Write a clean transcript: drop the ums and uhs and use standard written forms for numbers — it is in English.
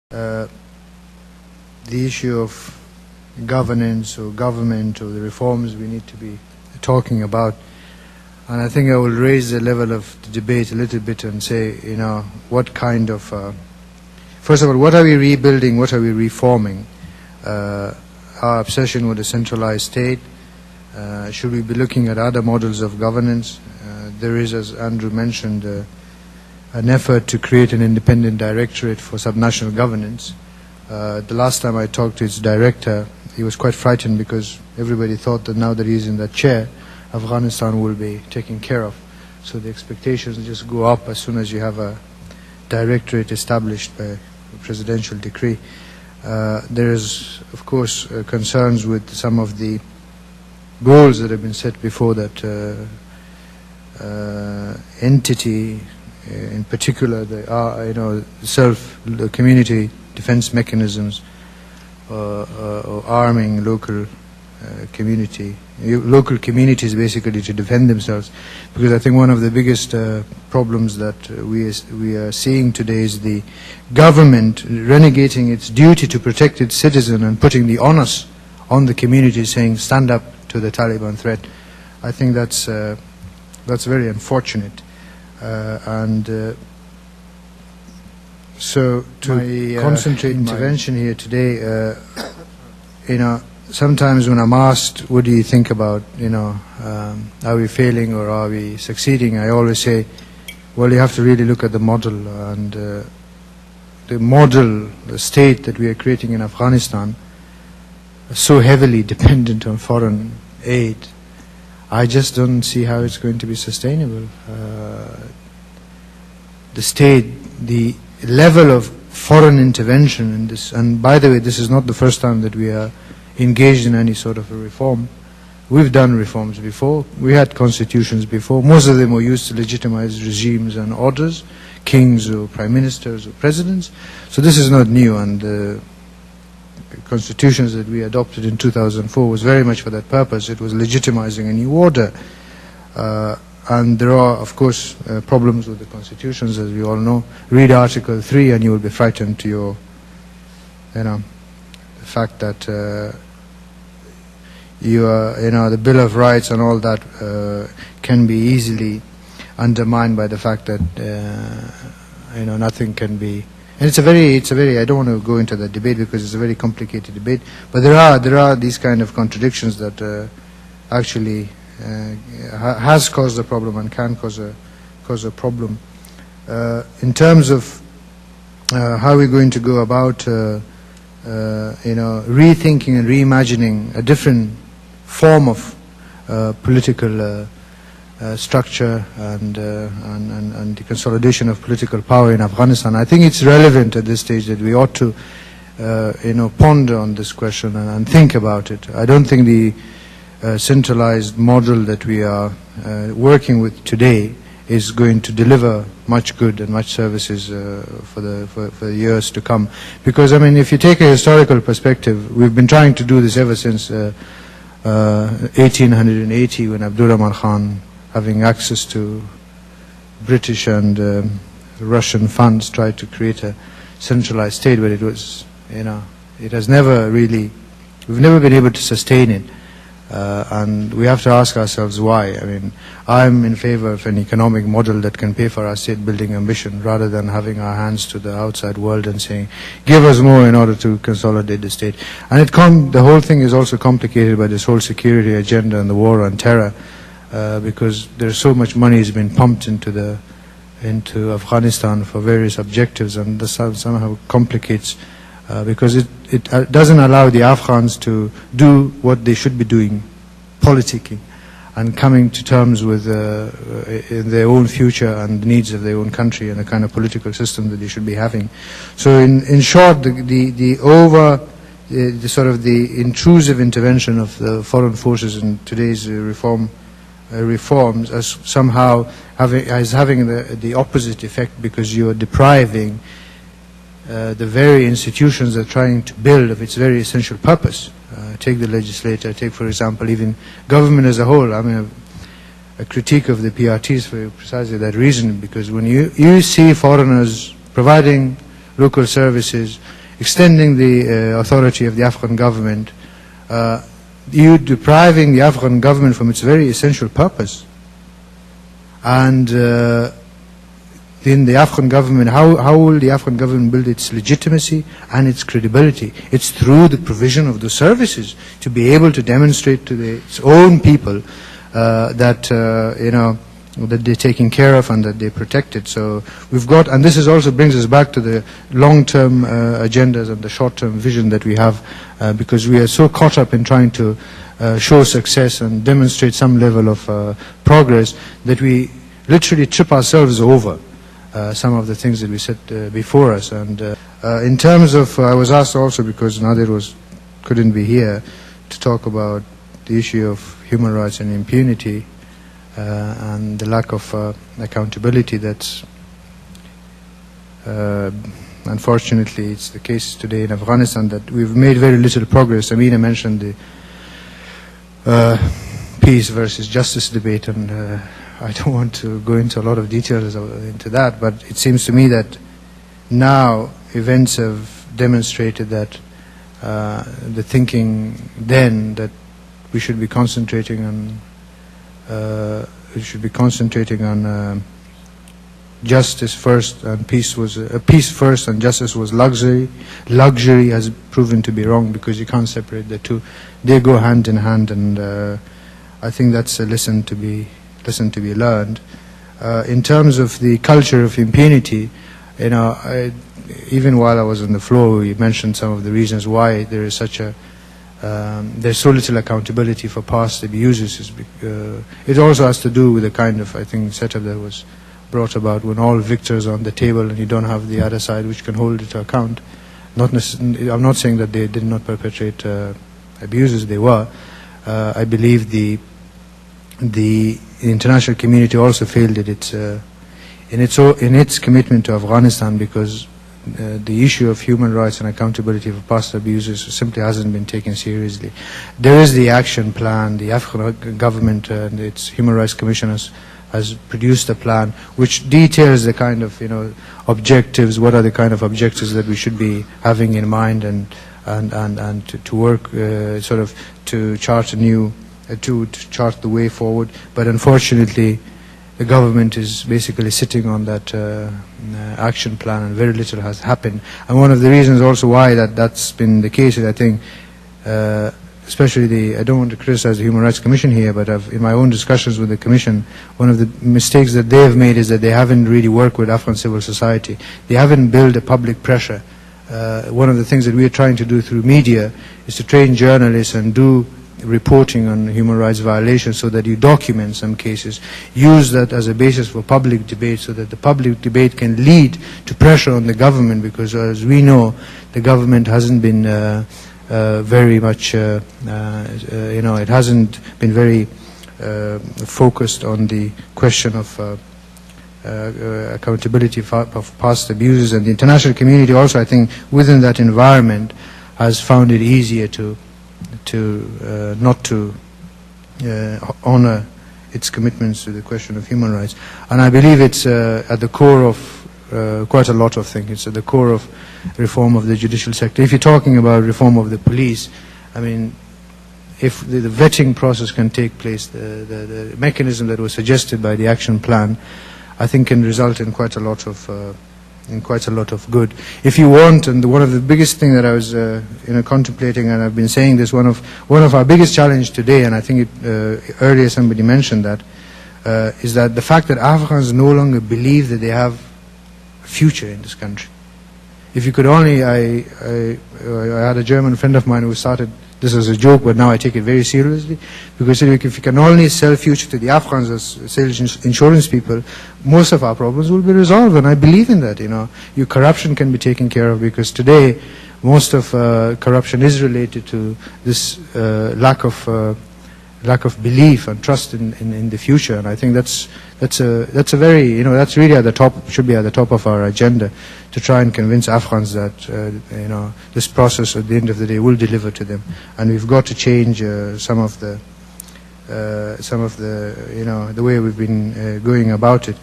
the issue of governance or government or the reforms we need to be talking about. And I think I will raise the level of the debate a little bit and say, you know, what kind of, first of all, what are we rebuilding, what are we reforming? Our obsession with a centralized state, should we be looking at other models of governance? There is, as Andrew mentioned, an effort to create an independent directorate for subnational governance. The last time I talked to its director, he was quite frightened because everybody thought that now that he's in that chair, Afghanistan will be taken care of. So the expectations just go up as soon as you have a directorate established by a presidential decree. There is, of course, concerns with some of the goals that have been set before that entity, in particular the community defense mechanisms, or arming local communities basically to defend themselves, because I think one of the biggest problems that we are seeing today is the government renegating its duty to protect its citizen and putting the onus on the community, saying stand up to the Taliban threat. I think that's very unfortunate, so to concentrate intervention here today, sometimes when I'm asked, what do you think about, are we failing or are we succeeding, I always say, well, you have to really look at the model, and the state that we are creating in Afghanistan is so heavily dependent on foreign aid. I just don't see how it's going to be sustainable. The level of foreign intervention in this, and by the way, this is not the first time that we are engaged in any sort of a reform. We've done reforms before. We had constitutions before. Most of them were used to legitimize regimes and orders, kings or prime ministers or presidents. So this is not new, and the constitutions that we adopted in 2004 was very much for that purpose. It was legitimizing a new order. And there are, of course, problems with the constitutions, as we all know. Read Article 3 and you will be frightened to your, the fact that the Bill of Rights and all that can be easily undermined by the fact that, nothing can be. And it's a very, I don't want to go into that debate because it's a very complicated debate, but there are these kind of contradictions that actually has caused a problem and can cause a problem. In terms of how we're going to go about rethinking and reimagining a different form of political structure and the consolidation of political power in Afghanistan, I think it's relevant at this stage that we ought to ponder on this question and think about it. I don't think the centralized model that we are working with today is going to deliver much good and much services for the years to come. Because, I mean, if you take a historical perspective, we've been trying to do this ever since 1880, when Abdurrahman Khan, having access to British and Russian funds, tried to create a centralized state, but it was, it has never really, we've never been able to sustain it. And we have to ask ourselves why. I mean, I'm in favor of an economic model that can pay for our state-building ambition, rather than having our hands to the outside world and saying, give us more in order to consolidate the state. And the whole thing is also complicated by this whole security agenda and the war on terror, because there's so much money has been pumped into Afghanistan for various objectives, and this somehow complicates, because it doesn't allow the Afghans to do what they should be doing, politicking, and coming to terms with in their own future and the needs of their own country and the kind of political system that they should be having. So in short, the sort of the intrusive intervention of the foreign forces in today's reforms as somehow having the opposite effect, because you are depriving the very institutions that are trying to build of its very essential purpose. Take the legislature, take, for example, even government as a whole. I mean, a critique of the PRTs for precisely that reason, because when you see foreigners providing local services, extending the authority of the Afghan government, you depriving the Afghan government from its very essential purpose. And in the Afghan government, how will the Afghan government build its legitimacy and its credibility? It's through the provision of the services to be able to demonstrate to its own people that that they're taken care of and that they're protected. So we've got, and this is also brings us back to the long-term agendas and the short-term vision that we have, because we are so caught up in trying to show success and demonstrate some level of progress that we literally trip ourselves over some of the things that we set before us. And in terms of, I was asked also, because Nadir couldn't be here, to talk about the issue of human rights and impunity and the lack of accountability that's unfortunately it's the case today in Afghanistan, that we've made very little progress. Amina mentioned the peace versus justice debate, and I don't want to go into a lot of details into that, but it seems to me that now events have demonstrated that the thinking then that we should be concentrating on justice first and peace first and justice was luxury. Luxury has proven to be wrong, because you can't separate the two. They go hand in hand, and I think that's a lesson to be learned. In terms of the culture of impunity, even while I was on the floor, we mentioned some of the reasons why there is such a there's so little accountability for past abuses. It also has to do with the kind of, I think, setup that was brought about when all victors are on the table and you don't have the other side which can hold it to account. I'm not saying that they did not perpetrate abuses, they were. I believe the international community also failed in its commitment to Afghanistan, because the issue of human rights and accountability for past abuses simply hasn't been taken seriously. There is the action plan. The Afghan government and its Human Rights Commission has produced a plan which details the kind of objectives. What are the kind of objectives that we should be having in mind, and to work sort of to chart a new to chart the way forward. But unfortunately, the government is basically sitting on that action plan, and very little has happened. And one of the reasons also why that's been the case is, I think, especially I don't want to criticize the Human Rights Commission here, but in my own discussions with the Commission, one of the mistakes that they have made is that they haven't really worked with Afghan civil society. They haven't built a public pressure. One of the things that we are trying to do through media is to train journalists and do reporting on human rights violations, so that you document some cases, use that as a basis for public debate, so that the public debate can lead to pressure on the government, because as we know, the government hasn't been very much, it hasn't been very focused on the question of accountability of past abuses. And the international community also, I think, within that environment has found it easier to not to honor its commitments to the question of human rights. And I believe it's at the core of quite a lot of things. It's at the core of reform of the judicial sector. If you're talking about reform of the police, I mean, if the vetting process can take place, the mechanism that was suggested by the action plan, I think can result in quite a lot of good. If you want, and one of the biggest thing that I was contemplating, and I've been saying this, one of our biggest challenge today, and I think earlier somebody mentioned that, is that the fact that Afghans no longer believe that they have a future in this country. If you could only, I had a German friend of mine who started this as a joke, but now I take it very seriously, because if you can only sell future to the Afghans as sales insurance people, most of our problems will be resolved. And I believe in that. Your corruption can be taken care of, because today most of corruption is related to this lack of belief and trust in the future. And I think that's a very that's really at the top, should be at the top of our agenda, to try and convince Afghans that this process at the end of the day will deliver to them, and we've got to change some of the the way we've been going about it.